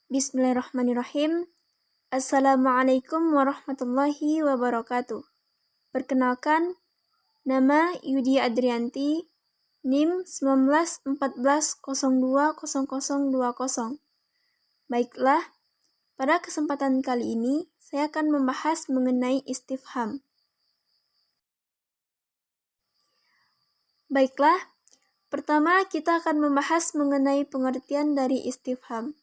Bismillahirrahmanirrahim. Assalamualaikum warahmatullahi wabarakatuh. Perkenalkan, nama Yudi Adrianti, NIM 1914020020. Baiklah, pada kesempatan kali ini saya akan membahas mengenai istifham. Baiklah, pertama kita akan membahas mengenai pengertian dari istifham.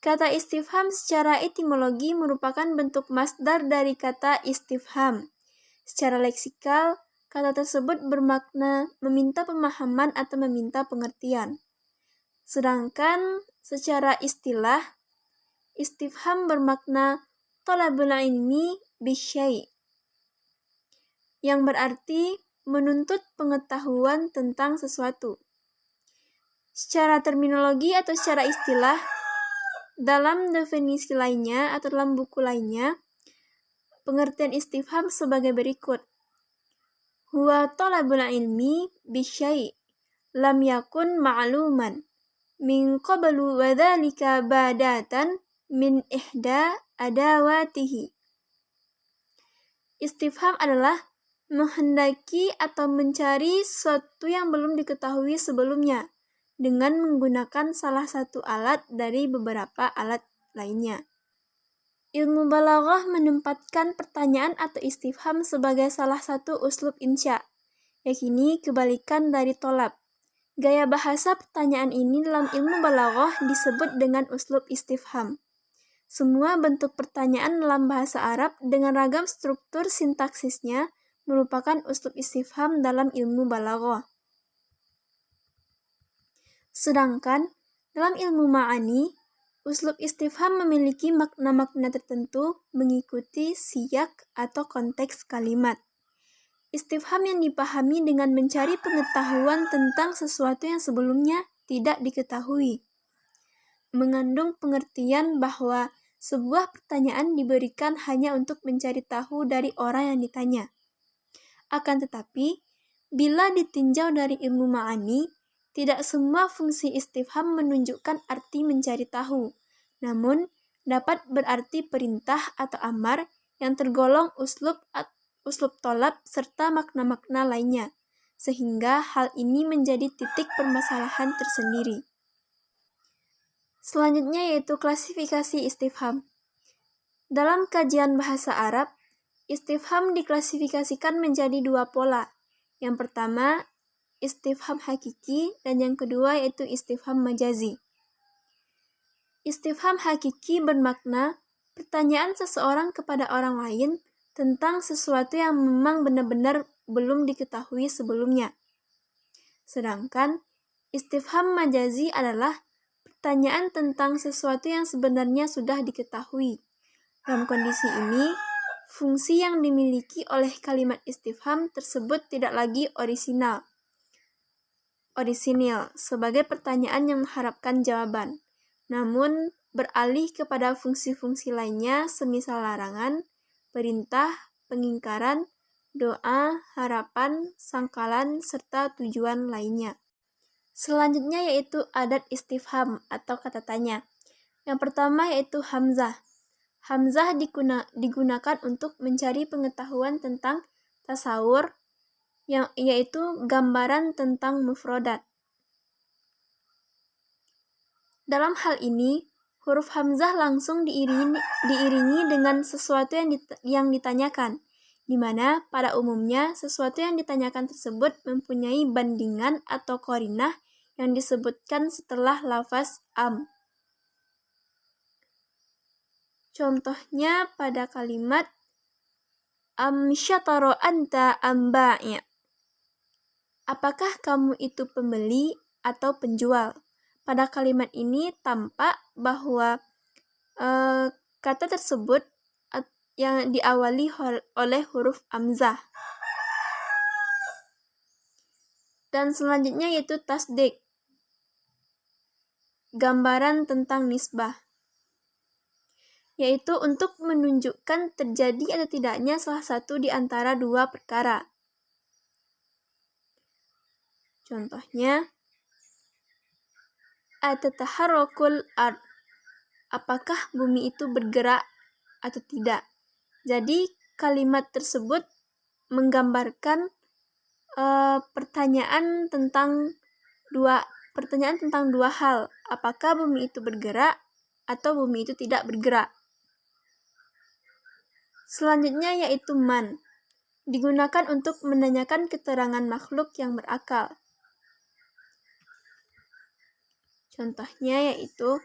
Kata istifham secara etimologi merupakan bentuk masdar dari kata istifham. Secara leksikal, kata tersebut bermakna meminta pemahaman atau meminta pengertian. Sedangkan secara istilah, istifham bermakna thalabul ilmi bisyai', yang berarti menuntut pengetahuan tentang sesuatu. Secara terminologi atau secara istilah, dalam definisi lainnya atau dalam buku lainnya, pengertian istifham sebagai berikut. Huwa talabul ilmi bisyai' lam yakun ma'luman min qablu wa dzalika badatan min ihda adawatihi. Istifham adalah menghendaki atau mencari sesuatu yang belum diketahui sebelumnya dengan menggunakan salah satu alat dari beberapa alat lainnya. Ilmu balaghah menempatkan pertanyaan atau istifham sebagai salah satu uslub insya, yakni kebalikan dari tolab. Gaya bahasa pertanyaan ini dalam ilmu balaghah disebut dengan uslub istifham. Semua bentuk pertanyaan dalam bahasa Arab dengan ragam struktur sintaksisnya merupakan uslub istifham dalam ilmu balaghah. Sedangkan dalam ilmu ma'ani, uslub istifham memiliki makna-makna tertentu mengikuti siyak atau konteks kalimat. Istifham yang dipahami dengan mencari pengetahuan tentang sesuatu yang sebelumnya tidak diketahui, mengandung pengertian bahwa sebuah pertanyaan diberikan hanya untuk mencari tahu dari orang yang ditanya. Akan tetapi, bila ditinjau dari ilmu ma'ani, tidak semua fungsi istifham menunjukkan arti mencari tahu, namun dapat berarti perintah atau amar yang tergolong uslub tolab serta makna-makna lainnya, sehingga hal ini menjadi titik permasalahan tersendiri. Selanjutnya yaitu klasifikasi istifham. Dalam kajian bahasa Arab, istifham diklasifikasikan menjadi dua pola. Yang pertama, istifham hakiki, dan yang kedua yaitu istifham majazi. Istifham hakiki bermakna pertanyaan seseorang kepada orang lain tentang sesuatu yang memang benar-benar belum diketahui sebelumnya. Sedangkan istifham majazi adalah pertanyaan tentang sesuatu yang sebenarnya sudah diketahui. Dalam kondisi ini, fungsi yang dimiliki oleh kalimat istifham tersebut tidak lagi orisinil sebagai pertanyaan yang mengharapkan jawaban, namun beralih kepada fungsi-fungsi lainnya semisal larangan, perintah, pengingkaran, doa, harapan, sangkalan, serta tujuan lainnya. Selanjutnya yaitu adat istifham atau kata tanya. Yang pertama yaitu hamzah. Hamzah digunakan untuk mencari pengetahuan tentang tasawur, yaitu gambaran tentang mufradat. Dalam hal ini, huruf hamzah langsung diiringi dengan sesuatu yang ditanyakan, di mana pada umumnya sesuatu yang ditanyakan tersebut mempunyai bandingan atau qarinah yang disebutkan setelah lafaz am. Contohnya pada kalimat syatara anta amba'i'. Apakah kamu itu pembeli atau penjual? Pada kalimat ini tampak bahwa kata tersebut yang diawali oleh huruf hamzah. Dan selanjutnya yaitu tasdik. Gambaran tentang nisbah, yaitu untuk menunjukkan terjadi atau tidaknya salah satu di antara dua perkara. Contohnya, atataharrakul ard. apakah bumi itu bergerak atau tidak. Jadi kalimat tersebut menggambarkan pertanyaan tentang dua hal, apakah bumi itu bergerak atau bumi itu tidak bergerak. Selanjutnya yaitu man, digunakan untuk menanyakan keterangan makhluk yang berakal. Contohnya yaitu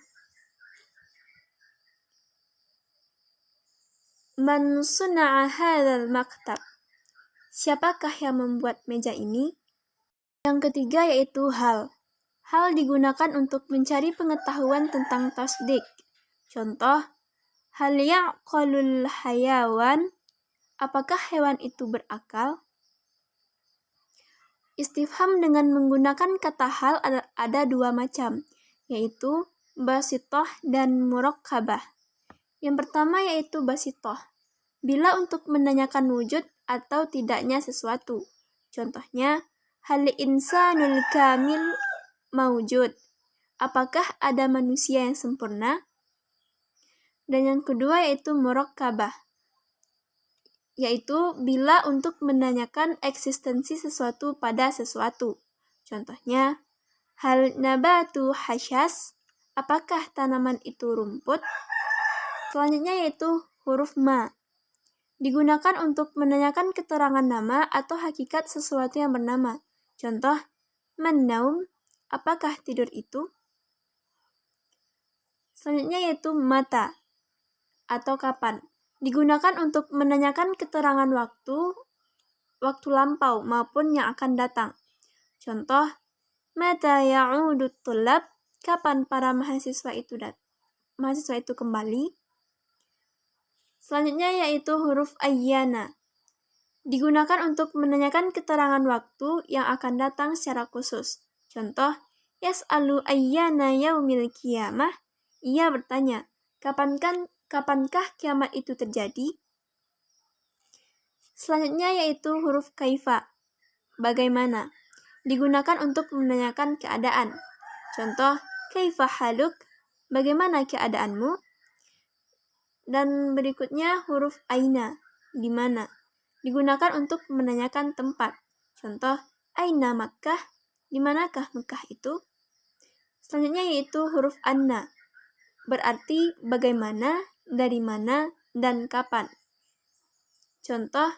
man suna'a hadzal maktab, siapakah yang membuat meja ini? Yang ketiga yaitu hal. Hal digunakan untuk mencari pengetahuan tentang tasdik. Contoh, hal ya'qalul hayawan, apakah hewan itu berakal? Istifham dengan menggunakan kata hal ada dua macam, yaitu basitoh dan murakkabah. Yang pertama yaitu basitoh, bila untuk menanyakan wujud atau tidaknya sesuatu. Contohnya, hal insanul kamil maujud, apakah ada manusia yang sempurna? Dan yang kedua yaitu murakkabah, yaitu bila untuk menanyakan eksistensi sesuatu pada sesuatu. Contohnya, hal nabatu hasyas, apakah tanaman itu rumput? Selanjutnya yaitu huruf ma, digunakan untuk menanyakan keterangan nama atau hakikat sesuatu yang bernama. Contoh, man-naum, apakah tidur itu? Selanjutnya yaitu mata atau kapan, digunakan untuk menanyakan keterangan waktu lampau maupun yang akan datang. Contoh, mata ya'udut tulab, kapan para mahasiswa itu kembali? Selanjutnya yaitu huruf ayyana, digunakan untuk menanyakan keterangan waktu yang akan datang secara khusus. Contoh, yas'alu ayyana yaumil qiyamah, ia bertanya, kapankah kiamat itu terjadi? Selanjutnya yaitu huruf kaifa, bagaimana, digunakan untuk menanyakan keadaan. Contoh, kaifa haluk, bagaimana keadaanmu? Dan berikutnya huruf aina, di mana, digunakan untuk menanyakan tempat. Contoh, aina Makkah, di manakah Mekah itu? Selanjutnya yaitu huruf anna, berarti bagaimana, dari mana, dan kapan. Contoh,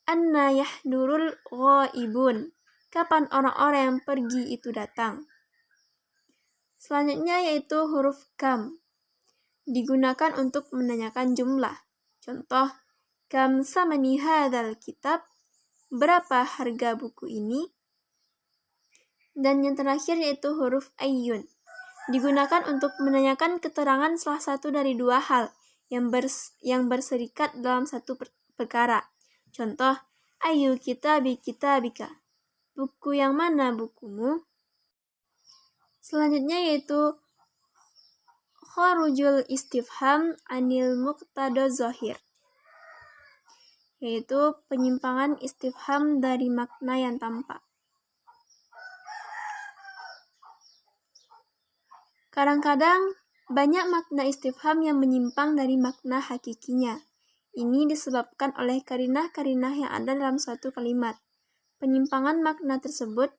anna yahdurul ghaibun, kapan orang-orang yang pergi itu datang. Selanjutnya yaitu huruf kam, digunakan untuk menanyakan jumlah. Contoh, kam samani hadzal kitab, berapa harga buku ini? Dan yang terakhir yaitu huruf ayyun, digunakan untuk menanyakan keterangan salah satu dari dua hal yang berserikat dalam satu perkara. Contoh, ayyu kitabi kitabika, buku yang mana bukumu? Selanjutnya yaitu kharujul istifham anil muqtada zahir, yaitu penyimpangan istifham dari makna yang tampak. Kadang-kadang banyak makna istifham yang menyimpang dari makna hakikinya. Ini disebabkan oleh karinah-karinah yang ada dalam suatu kalimat. Penyimpangan makna tersebut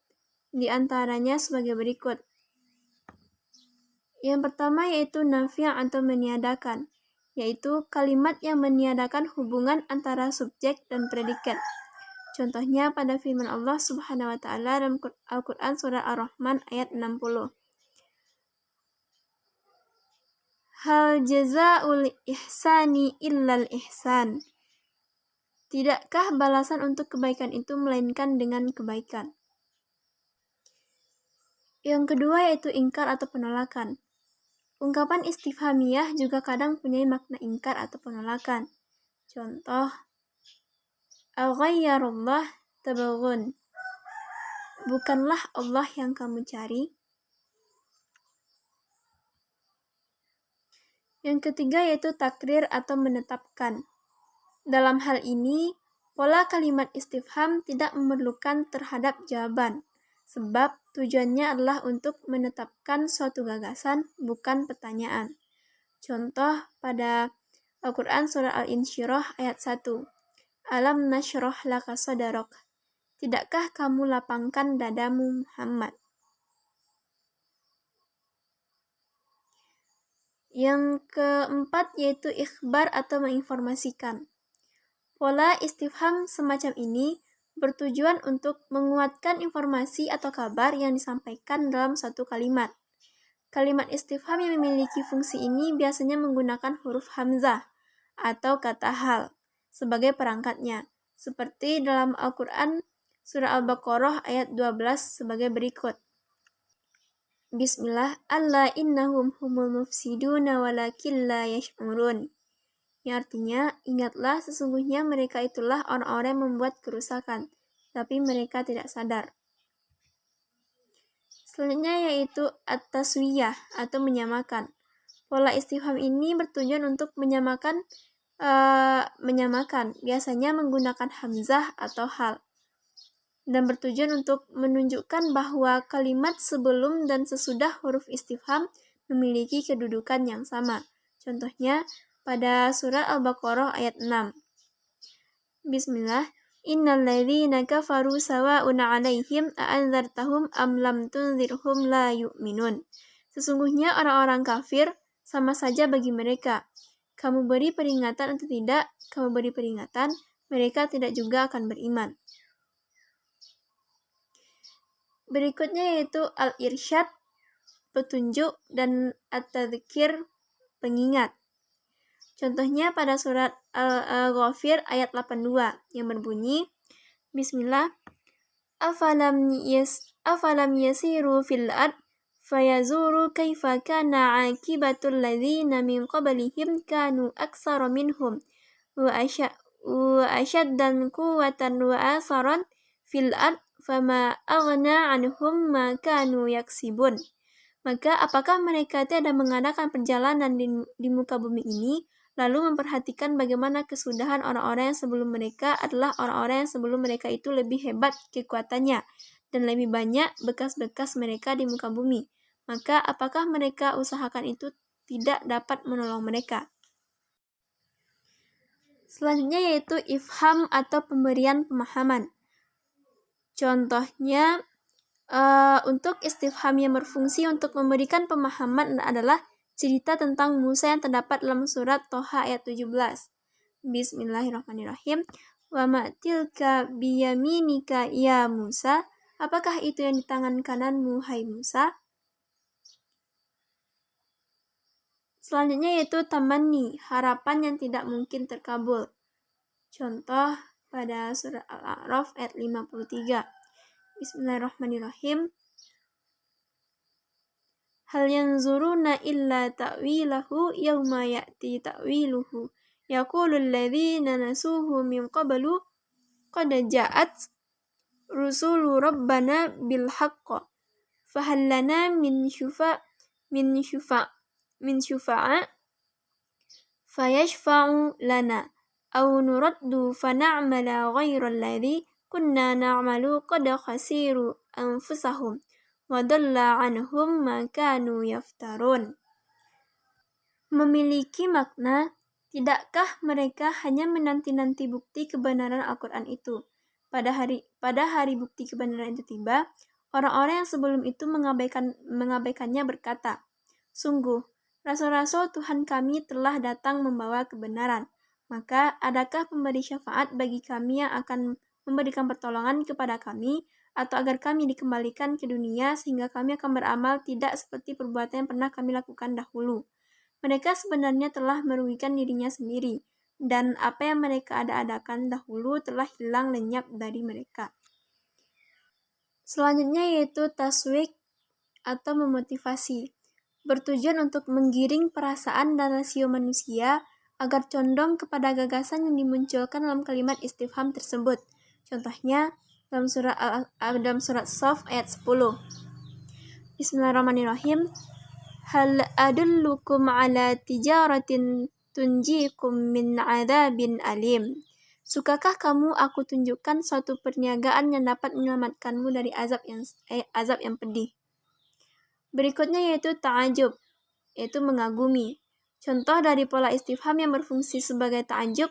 diantaranya sebagai berikut. Yang pertama yaitu nafi' atau meniadakan, yaitu kalimat yang meniadakan hubungan antara subjek dan predikat. Contohnya pada firman Allah Subhanahu wa taala dalam Al-Qur'an surah Ar-Rahman ayat 60. Hal jazaa'ul ihsani illal ihsan, tidakkah balasan untuk kebaikan itu melainkan dengan kebaikan. Yang kedua yaitu ingkar atau penolakan. Ungkapan istifhamiyah juga kadang punya makna ingkar atau penolakan. Contoh, aghayyarullah tabghun, bukanlah Allah yang kamu cari. Yang ketiga yaitu takrir atau menetapkan. Dalam hal ini, pola kalimat istifham tidak memerlukan terhadap jawaban, sebab tujuannya adalah untuk menetapkan suatu gagasan, bukan pertanyaan. Contoh pada Al-Quran Surah Al-Insyirah ayat 1. Alam nasyrah laka sadrak. Tidakkah kamu lapangkan dadamu, Muhammad? Yang keempat yaitu ikhbar atau menginformasikan. Pola istifham semacam ini bertujuan untuk menguatkan informasi atau kabar yang disampaikan dalam satu kalimat. Kalimat istifham yang memiliki fungsi ini biasanya menggunakan huruf hamzah atau kata hal sebagai perangkatnya, seperti dalam Al-Quran Surah Al-Baqarah ayat 12 sebagai berikut. Bismillah, alla innahum humul mufsiduna walakin la yash'urun. Yang artinya, ingatlah sesungguhnya mereka itulah orang-orang yang membuat kerusakan, tapi mereka tidak sadar. Selanjutnya yaitu at-taswiyah atau menyamakan. Pola istifham ini bertujuan untuk menyamakan, biasanya menggunakan hamzah atau hal, dan bertujuan untuk menunjukkan bahwa kalimat sebelum dan sesudah huruf istifham memiliki kedudukan yang sama. Contohnya pada surat Al-Baqarah ayat 6. Bismillah. Innal ladzina kafaru sawa'un 'alaihim a'anzartahum am lam tunzirhum la yu'minun. Sesungguhnya orang-orang kafir sama saja bagi mereka. Kamu beri peringatan atau tidak, kamu beri peringatan, mereka tidak juga akan beriman. Berikutnya yaitu al-irsyad, petunjuk, dan at-tadhkir, pengingat. Contohnya pada surat Al-Ghafir ayat 82 yang berbunyi, Bismillah, afalam yasiru fil ard fayazuru kaifa kana akibatul ladzina min qablihim kanu aksara minhum wa ashaddan quwwatan wa asaran fil ard fama aghna anhum ma kanu yaksibun. Maka apakah mereka tidak mengadakan perjalanan di muka bumi ini, lalu memperhatikan bagaimana kesudahan orang-orang yang sebelum mereka adalah orang-orang yang sebelum mereka itu lebih hebat kekuatannya dan lebih banyak bekas-bekas mereka di muka bumi. Maka apakah mereka usahakan itu tidak dapat menolong mereka? Selanjutnya yaitu ifham atau pemberian pemahaman. Contohnya untuk istifham yang berfungsi untuk memberikan pemahaman adalah cerita tentang Musa yang terdapat dalam surat Toha ayat 17. Bismillahirrahmanirrahim. Wa ma tilka biyaminika ya Musa. Apakah itu yang di tangan kananmu, hai Musa? Selanjutnya yaitu tamanni, harapan yang tidak mungkin terkabul. Contoh pada surat Al-A'raf ayat 53. Bismillahirrahmanirrahim. Hal yanzuruna illa ta'wilahu yawma ya'ti ta'wiluhu. Yaqulul ladzina nasuhu min qablu qad ja'at rusulu rabbana bil haqq. Fahal lana min syufa'a fayashfa'u lana aw nuraddu fana'mala ghayra alladhi kunna na'malu qad khasiru anfusahum. Wadalla anhum ma kanu yaftarun. Memiliki makna, tidakkah mereka hanya menanti-nanti bukti kebenaran Al-Quran itu? Pada hari bukti kebenaran itu tiba, orang-orang yang sebelum itu mengabaikannya berkata, sungguh, rasul-rasul Tuhan kami telah datang membawa kebenaran. Maka adakah pemberi syafaat bagi kami yang akan memberikan pertolongan kepada kami, atau agar kami dikembalikan ke dunia sehingga kami akan beramal tidak seperti perbuatan yang pernah kami lakukan dahulu. Mereka sebenarnya telah merugikan dirinya sendiri, dan apa yang mereka ada-adakan dahulu telah hilang lenyap dari mereka. Selanjutnya yaitu taswik atau memotivasi, bertujuan untuk menggiring perasaan dan rasio manusia agar condong kepada gagasan yang dimunculkan dalam kalimat istifham tersebut. Contohnya dalam surat Shaf ayat 10. Bismillahirrahmanirrahim. Hal adullukum ala tijaratin tunjikum min adzabin alim. Sukakah kamu aku tunjukkan suatu perniagaan yang dapat menyelamatkanmu dari azab yang pedih. Berikutnya yaitu ta'ajub, yaitu mengagumi. Contoh dari pola istifham yang berfungsi sebagai ta'ajub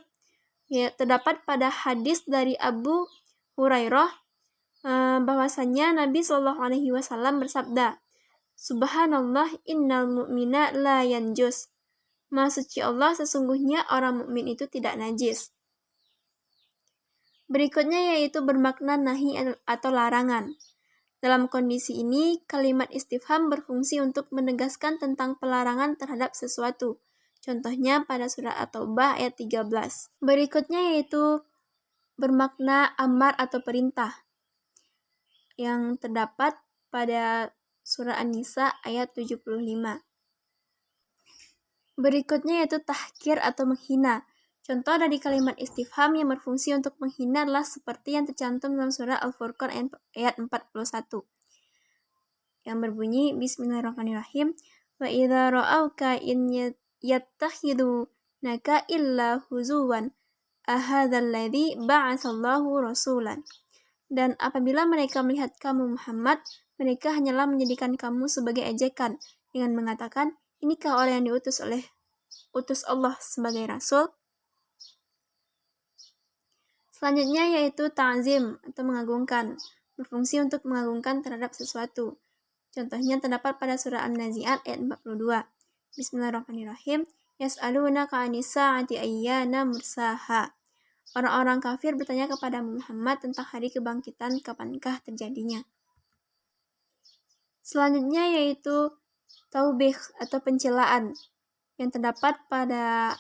terdapat pada hadis dari Abu Hurairah bahwasannya Nabi Shallallahu Alaihi Wasallam bersabda, Subhanallah innal mu'mina la yanjus. Maha suci Allah, sesungguhnya orang mukmin itu tidak najis. Berikutnya yaitu bermakna nahi atau larangan. Dalam kondisi ini, kalimat istifham berfungsi untuk menegaskan tentang pelarangan terhadap sesuatu. Contohnya pada surat At-Taubah ayat 13. Berikutnya yaitu bermakna amar atau perintah, yang terdapat pada surah An-Nisa ayat 75. Berikutnya yaitu tahkir atau menghina. Contoh dari kalimat istifham yang berfungsi untuk menghina adalah seperti yang tercantum dalam surah Al-Furqan ayat 41 yang berbunyi Bismillahirrahmanirrahim, wa idza ra'auka in yattakhidunaka illa huzuwan ahadzal ladzi ba'atsallahu rasulan. Dan apabila mereka melihat kamu Muhammad, mereka hanyalah menjadikan kamu sebagai ejekan dengan mengatakan, inikah orang yang diutus Allah sebagai rasul? Selanjutnya yaitu ta'zim atau mengagungkan, berfungsi untuk mengagungkan terhadap sesuatu. Contohnya terdapat pada surah An-Nazi'at ayat 42. Bismillahirrahmanirrahim. Yas'alunaka 'anis sa'ati ayyana mursaha. Orang-orang kafir bertanya kepada Muhammad tentang hari kebangkitan, kapankah terjadinya. Selanjutnya yaitu taubih atau pencelaan, yang terdapat pada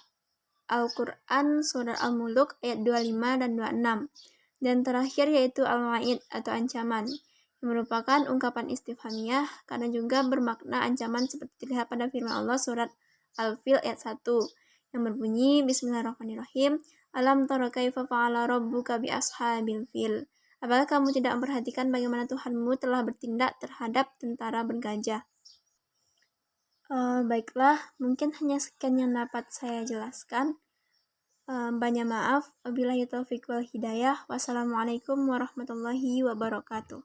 Al-Quran Surat Al-Muluk ayat 25 dan 26. Dan terakhir yaitu Al-Wa'id atau ancaman, yang merupakan ungkapan istifhamiyah karena juga bermakna ancaman seperti terlihat pada firman Allah Surat Al-Fil ayat 1 yang berbunyi Bismillahirrahmanirrahim. Alam tara kaifa fa'ala rabbuka bi ashabil fil. Apakah kamu tidak memperhatikan bagaimana Tuhanmu telah bertindak terhadap tentara bergajah? Baiklah, mungkin hanya sekian yang dapat saya jelaskan. Banyak maaf. Wabillahi taufiq wal hidayah. Wassalamualaikum warahmatullahi wabarakatuh.